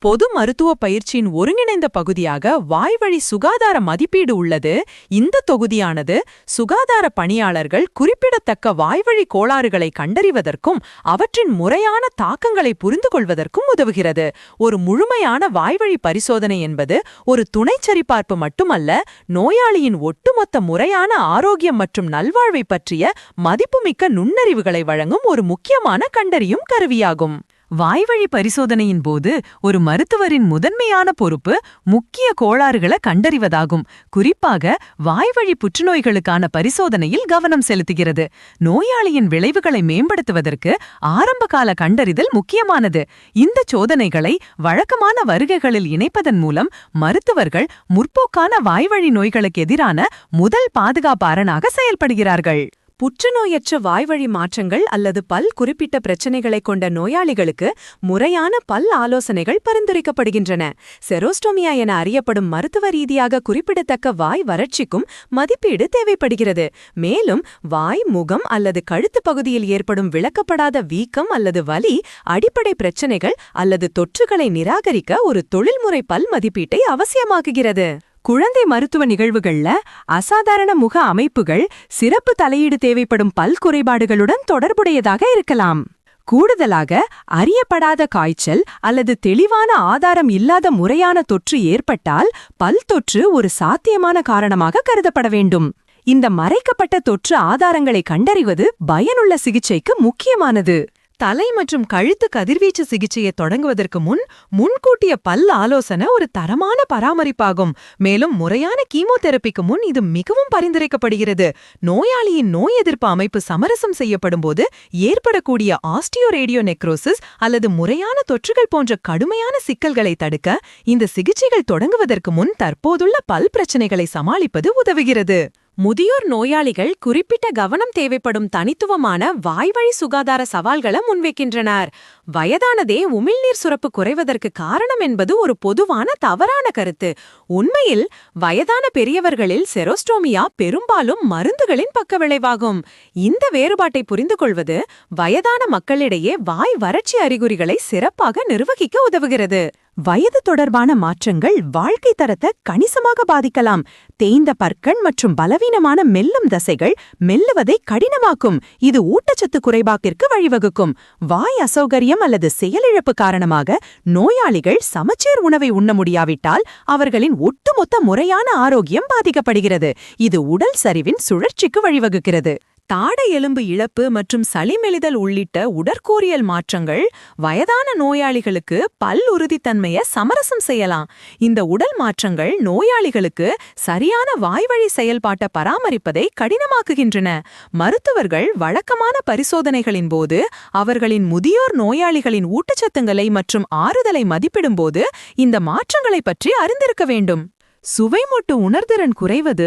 பொது மருத்துவ பயிற்சியின் ஒருங்கிணைந்த பகுதியாக வாய்வழி சுகாதார மதிப்பீடு உள்ளது. இந்த தொகுதியானது சுகாதார பணியாளர்கள் குறிப்பிடத்தக்க வாய்வழி கோளாறுகளை கண்டறிவதற்கும் அவற்றின் முறையான தாக்கங்களை புரிந்து கொள்வதற்கும் உதவுகிறது. ஒரு முழுமையான வாய்வழி பரிசோதனை என்பது ஒரு துணை சரிபார்ப்பு மட்டுமல்ல, நோயாளியின் ஒட்டுமொத்த முறையான ஆரோக்கியம் மற்றும் நல்வாழ்வை பற்றிய மதிப்புமிக்க நுண்ணறிவுகளை வழங்கும் ஒரு முக்கியமான கண்டறியும் கருவியாகும். வாய்வழி பரிசோதனையின் போது ஒரு மருத்துவரின் முதன்மையான பொறுப்பு முக்கிய கோளாறுகளை கண்டறிவதாகும். குறிப்பாக வாய்வழி புற்றுநோய்களுக்கான பரிசோதனையில் கவனம் செலுத்துகிறது. நோயாளியின் விளைவுகளை மேம்படுத்துவதற்கு ஆரம்பகால கண்டறிதல் முக்கியமானது. இந்த சோதனைகளை வழக்கமான வருகைகளில் இணைப்பதன் மூலம் மருத்துவர்கள் முற்போக்கான வாய்வழி நோய்களுக்கு எதிரான முதல் பாதுகாப்பு அரணாக செயல்படுகிறார்கள். புற்றுநோயற்ற வாய்வழி மாற்றங்கள் அல்லது பல் குறிப்பிட்ட பிரச்சனைகளை கொண்ட நோயாளிகளுக்கு முறையான பல் ஆலோசனைகள் பரிந்துரைக்கப்படுகின்றன. செரோஸ்டோமியா என அறியப்படும் மருத்துவ ரீதியாக குறிப்பிடத்தக்க வாய் வறட்சிக்கும் மதிப்பீடு தேவைப்படுகிறது. மேலும் வாய், முகம் அல்லது கழுத்து பகுதியில் ஏற்படும் விளக்கப்படாத வீக்கம் அல்லது வலி, அடிப்படை பிரச்சனைகள் அல்லது தொற்றுகளை நிராகரிக்க ஒரு தொழில்முறை பல் மதிப்பீட்டை அவசியமாக்குகிறது. குழந்தை மருத்துவ நிகழ்வுகள்ல அசாதாரண முக அமைப்புகள் சிறப்பு தலையீடு தேவைப்படும் பல் குறைபாடுகளுடன் தொடர்புடையதாக இருக்கலாம். கூடுதலாக அறியப்படாத காய்ச்சல் அல்லது தெளிவான ஆதாரம் இல்லாத முறையான தொற்று ஏற்பட்டால் பல் தொற்று ஒரு சாத்தியமான காரணமாக கருதப்பட வேண்டும். இந்த மறைக்கப்பட்ட தொற்று ஆதாரங்களை கண்டறிவது பயனுள்ள சிகிச்சைக்கு முக்கியமானது. தலை மற்றும் கழுத்து கதிர்வீச்சு சிகிச்சையை தொடங்குவதற்கு முன்கூட்டிய பல் ஆலோசனை ஒரு தரமான பராமரிப்பாகும். மேலும் முறையான கீமோதெரபிக்கு முன் இது மிகவும் பரிந்துரைக்கப்படுகிறது. நோயாளியின் நோய் எதிர்ப்பு அமைப்பு சமரசம் செய்யப்படும் போது ஏற்படக்கூடிய ஆஸ்டியோரேடியோ நெக்ரோசிஸ் அல்லது முறையான தொற்றுகள் போன்ற கடுமையான சிக்கல்களை தடுக்க இந்த சிகிச்சைகள் தொடங்குவதற்கு முன் தற்போதுள்ள பல் பிரச்சனைகளை சமாளிப்பது உதவுகிறது. முதியோர் நோயாளிகள் குறிப்பிட்ட கவனம் தேவைப்படும் தனித்துவமான வாய்வழி சுகாதார சவால்களை முன்வைக்கின்றனர். வயதானதே உமிழ்நீர் சுரப்பு குறைவதற்கு காரணம் என்பது ஒரு பொதுவான தவறான கருத்து. உண்மையில் வயதான பெரியவர்களில் செரோஸ்டோமியா பெரும்பாலும் மருந்துகளின் பக்க விளைவாகும். இந்த வேறுபாட்டை புரிந்து கொள்வது வயதான மக்களிடையே வாய் வறட்சி அறிகுறிகளை சிறப்பாக நிர்வகிக்க உதவுகிறது. வயது தொடர்பான மாற்றங்கள் வாழ்க்கை தரத்தை கணிசமாக பாதிக்கலாம். தேய்ந்த பற்கள் மற்றும் பலவீனமான மெல்லும் தசைகள் மெல்லுவதை கடினமாக்கும். இது ஊட்டச்சத்து குறைபாட்டிற்கு வழிவகுக்கும். வாய் அசௌகரியம் அல்லது செயலிழப்பு காரணமாக நோயாளிகள் சமச்சீர் உணவை உண்ண முடியாவிட்டால் அவர்களின் ஒட்டுமொத்த முறையான ஆரோக்கியம் பாதிக்கப்படுகிறது. இது உடல் சரிவின் சுழற்சிக்கு வழிவகுக்கிறது. தாடை எலும்பு இழப்பு மற்றும் சளிமெலிதல் உள்ளிட்ட உடற்கூறியல் மாற்றங்கள் வயதான நோயாளிகளுக்கு பல் உறுதித்தன்மையை சமரசம் செய்யலாம். இந்த உடல் மாற்றங்கள் நோயாளிகளுக்கு சரியான வாய்வழி செயல்பாட்டை பராமரிப்பதை கடினமாக்குகின்றன. மருத்துவர்கள் வழக்கமான பரிசோதனைகளின் போது அவர்களின் முதியோர் நோயாளிகளின் ஊட்டச்சத்துங்களை மற்றும் ஆறுதலை மதிப்பிடும்போது இந்த மாற்றங்களை பற்றி அறிந்திருக்க வேண்டும். சுவைமொட்டு உணர்திறன் குறைவது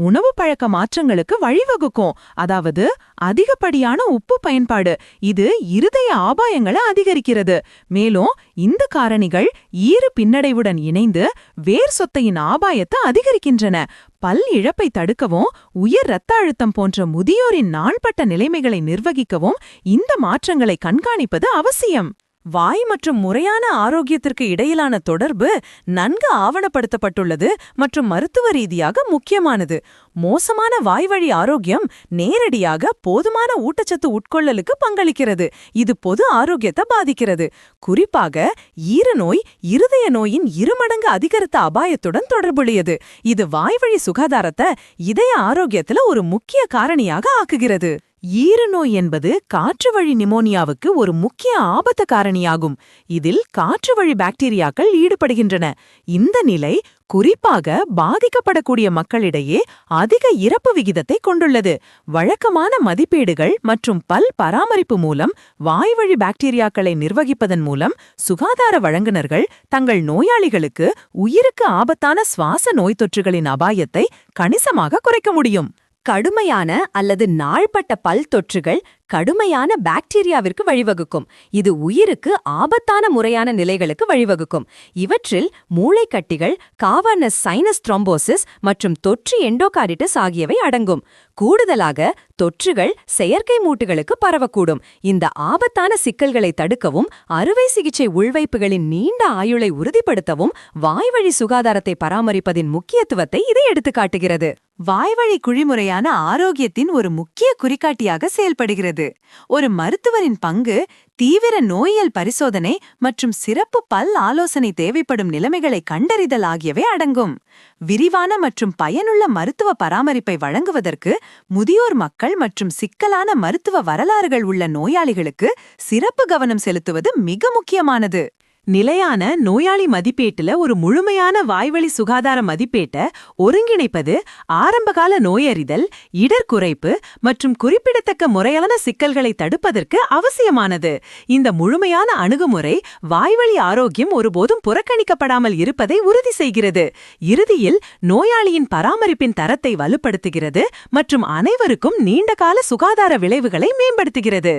உணவு பழக்க மாற்றங்களுக்கு வழிவகுக்கும். அதாவது அதிகப்படியான உப்பு பயன்பாடு. இது இருதய ஆபாயங்களை அதிகரிக்கிறது. மேலும் இந்த காரணிகள் ஈறு பின்னடைவுடன் இணைந்து வேர் சொத்தையின் ஆபாயத்தை அதிகரிக்கின்றன. பல் இழப்பை தடுக்கவும் உயர் இரத்த அழுத்தம் போன்ற முதியோரின் நாள்பட்ட நிலைமைகளை நிர்வகிக்கவும் இந்த மாற்றங்களை கண்காணிப்பது அவசியம். வாய் மற்றும் முறையான ஆரோக்கியத்திற்கு இடையிலான தொடர்பு நன்கு ஆவணப்படுத்தப்பட்டுள்ளது மற்றும் மருத்துவ ரீதியாக முக்கியமானது. மோசமான வாய்வழி ஆரோக்கியம் நேரடியாக போதுமான ஊட்டச்சத்து உட்கொள்ளலுக்கு பங்களிக்கிறது. இது பொது ஆரோக்கியத்தை பாதிக்கிறது. குறிப்பாக ஈரநோய் இருதய நோயின் 2 மடங்கு அதிகரித்த அபாயத்துடன் தொடர்புடையது. இது வாய்வழி சுகாதாரத்தை இதய ஆரோக்கியத்துல ஒரு முக்கிய காரணியாக ஆக்குகிறது. ஈரநோய் என்பது காற்றுவழி நிமோனியாவுக்கு ஒரு முக்கிய ஆபத்து காரணியாகும். இதில் காற்றுவழி பாக்டீரியாக்கள் ஈடுபடுகின்றன. இந்த நிலை குறிப்பாக பாதிக்கப்படக்கூடிய மக்களிடையே அதிக இறப்பு விகிதத்தை கொண்டுள்ளது. வழக்கமான மதிப்பீடுகள் மற்றும் பல் பராமரிப்பு மூலம் வாய்வழி பாக்டீரியாக்களை நிர்வகிப்பதன் மூலம் சுகாதார வழங்குனர்கள் தங்கள் நோயாளிகளுக்கு உயிருக்கு ஆபத்தான சுவாச நோய் தொற்றுகளின் அபாயத்தை கணிசமாக குறைக்க முடியும். கடுமையான அல்லது நாள்பட்ட பல் தொற்றுகள் கடுமையான பாக்டீரியாவிற்கு வழிவகுக்கும். இது உயிருக்கு ஆபத்தான முறையான நிலைகளுக்கு வழிவகுக்கும். இவற்றில் மூளைக்கட்டிகள், காவர்னஸ் சைனஸ் த்ரோம்போசிஸ் மற்றும் தொற்று எண்டோகார்டிட்டிஸ் ஆகியவை அடங்கும். கூடுதலாக தொற்றுகள் செயற்கை மூட்டுகளுக்கு பரவக்கூடும். இந்த ஆபத்தான சிக்கல்களை தடுக்கவும் அறுவை சிகிச்சை உள்வைப்புகளின் நீண்ட ஆயுளை உறுதிப்படுத்தவும் வாய்வழி சுகாதாரத்தை பராமரிப்பதின் முக்கியத்துவத்தை இது எடுத்துக்காட்டுகிறது. வாய்வழி குழிமுறையான ஆரோக்கியத்தின் ஒரு முக்கிய குறிகாட்டியாக செயல்படுகிறது. ஒரு மருத்துவரின் பங்கு தீவிர நோயியல் பரிசோதனை மற்றும் சிறப்பு பல் ஆலோசனை தேவைப்படும் நிலைமைகளை கண்டறிதல் ஆகியவை அடங்கும். விரிவான மற்றும் பயனுள்ள மருத்துவ பராமரிப்பை வழங்குவதற்கு முதியோர் மக்கள் மற்றும் சிக்கலான மருத்துவ வரலாறுகள் உள்ள நோயாளிகளுக்கு சிறப்பு கவனம் செலுத்துவது மிக முக்கியமானது. நிலையான நோயாளி மதிப்பீட்டுல ஒரு முழுமையான வாய்வழி சுகாதார மதிப்பீட்டை ஒருங்கிணைப்பது ஆரம்பகால நோயறிதல், இடர் குறைப்பு மற்றும் குறிப்பிடத்தக்க முறையான சிக்கல்களை தடுப்பதற்கு அவசியமானது. இந்த முழுமையான அணுகுமுறை வாய்வழி ஆரோக்கியம் ஒருபோதும் புறக்கணிக்கப்படாமல் இருப்பதை உறுதி செய்கிறது. இறுதியில் நோயாளியின் பராமரிப்பின் தரத்தை வலுப்படுத்துகிறது மற்றும் அனைவருக்கும் நீண்டகால சுகாதார விளைவுகளை மேம்படுத்துகிறது.